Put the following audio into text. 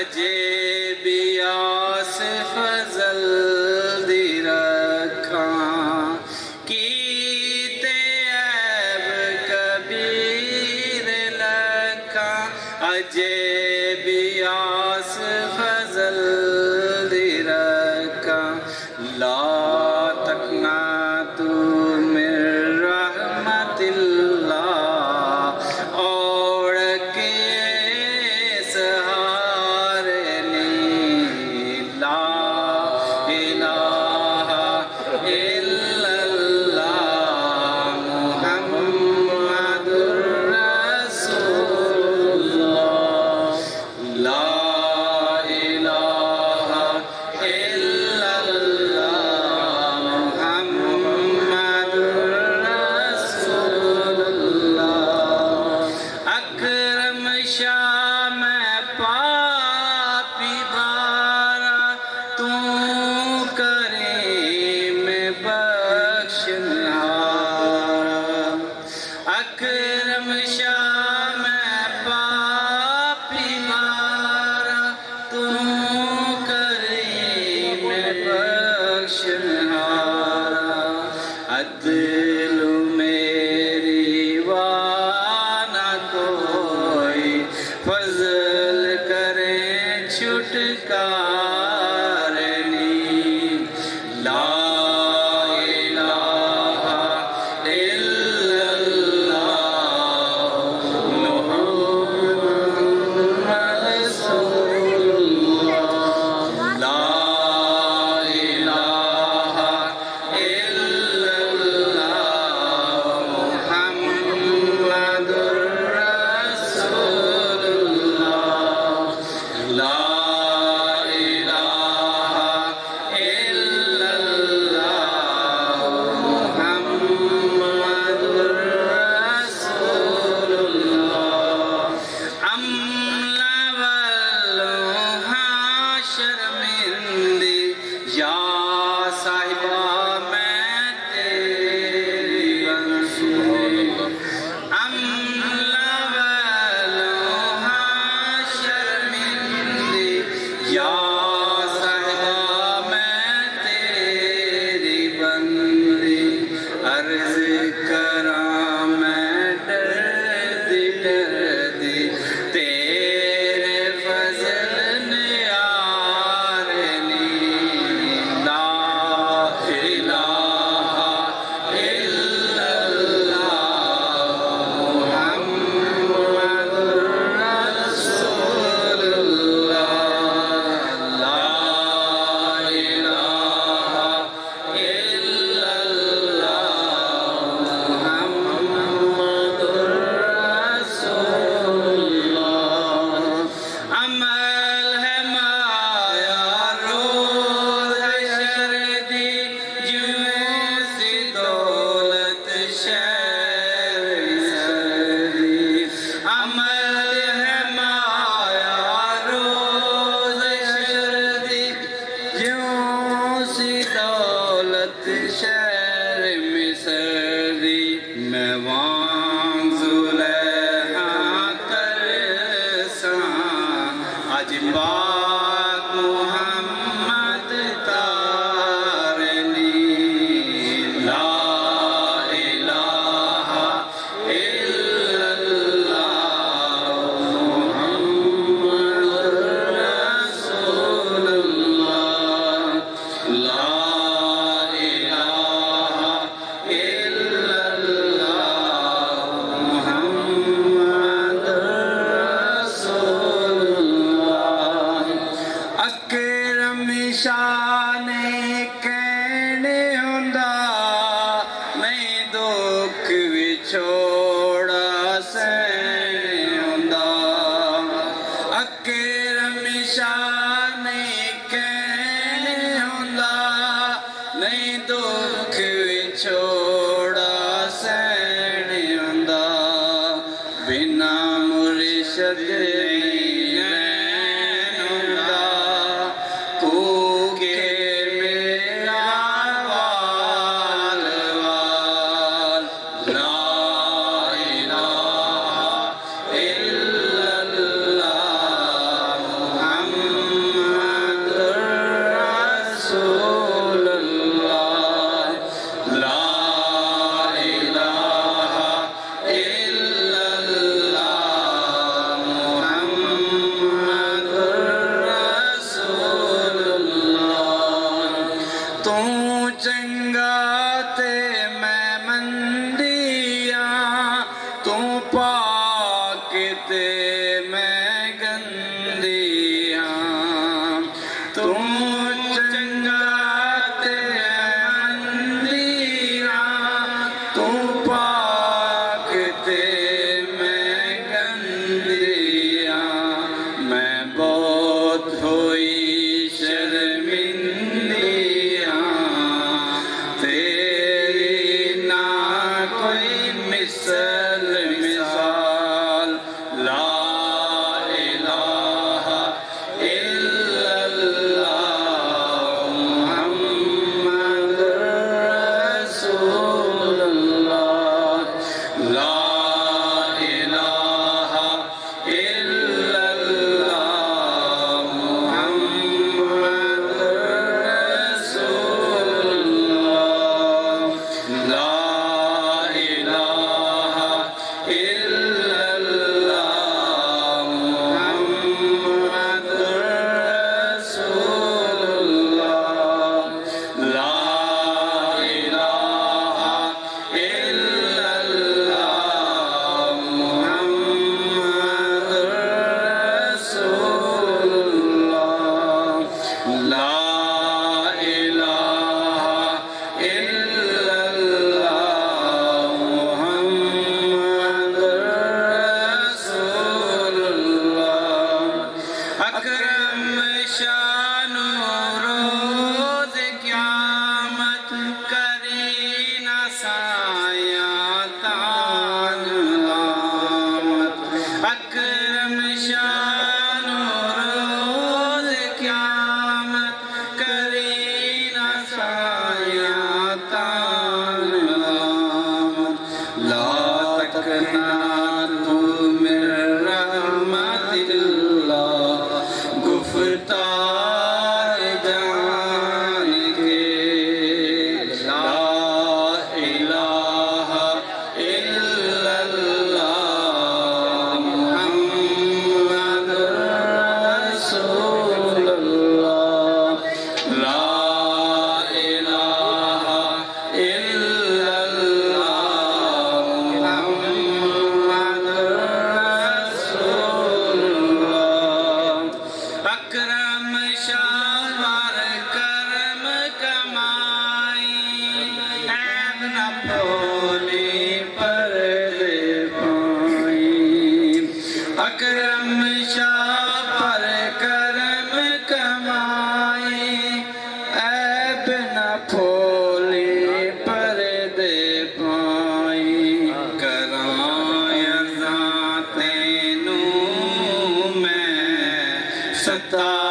اجے بیاس فضل دی رکھاں کیتے عیب کبیر لکھاں اجے بیاس فضل دی رکھاں لا تقنا تو من رحمت اللہ اور کے سہارے نہیں لا الہ الا اللہ محمد رسول اللہ لا الہ الا اللہ محمد رسول اللہ اکرم شاہ میں پاپی بارا تو کریم بخشنہارا اکرم شاہ میں پاپی بارا تو کریم بخشنہارا عدل میری وانا کوئی فضل کریں چھٹکارنی لا الہ الا اللہ محمد رسول اللہ لا الہ الا اللہ محمد رسول اللہ لا الہ الا اللہ محمد رسول اللہ عملہ واللوہاں شرمندی یا صاحبہ میں تیری بندی عملہ واللوہاں شرمندی یا صاحبہ میں تیری بندی عرض کراں میں ڈردی ڈردی تیرے فضل نیارنی لا الہ الا اللہ محمد رسول اللہ لا الہ الا اللہ محمد رسول اللہ عمل ہے مایا روز حشر دی جوں سی دولت شہر سردی عمل ہے مایا روز حشر دی جوں سی دولت شہر مصر دی میں وان زلیخا ترساں اج پاک محمد تارنی لا الہ الا اللہ محمد رسول اللہ لا الہ الا اللہ محمد رسول اللہ اکرم شان کہنے ہوندا نہیں دکھ وچھوڑا سہنے ہوندا اکرم شان کہنے ہوندا نہیں دکھ وچھوڑا سہنے ہوندا بنا مرشد محمد تے میں گندی ہاں تو چنگا تے مندی ہاں تو پاک تے میں گندی ہاں میں بہت ہوئی شرمندی ہاں تیری نہ کوئی مثال لا الہ الا اللہ محمد رسول اللہ لا الہ الا اللہ محمد رسول اللہ لا اکرم شان روز قیامت کرینہ سایہ تان لامت اکرم شان روز قیامت کرینہ سایہ تان لامت لا تکنا تو من رحمت اللہ گفتار جان کے لا الہ الا اللہ محمد رسول اللہ لا الہ الا اللہ محمد رسول اللہ اکرم شان کرم کمائی عیب نہ پھولی پردے پائی اکرم شاہ پر کرم کمائی عیب نہ پھولی پردے پائی کرائیں ذات نو میں ستا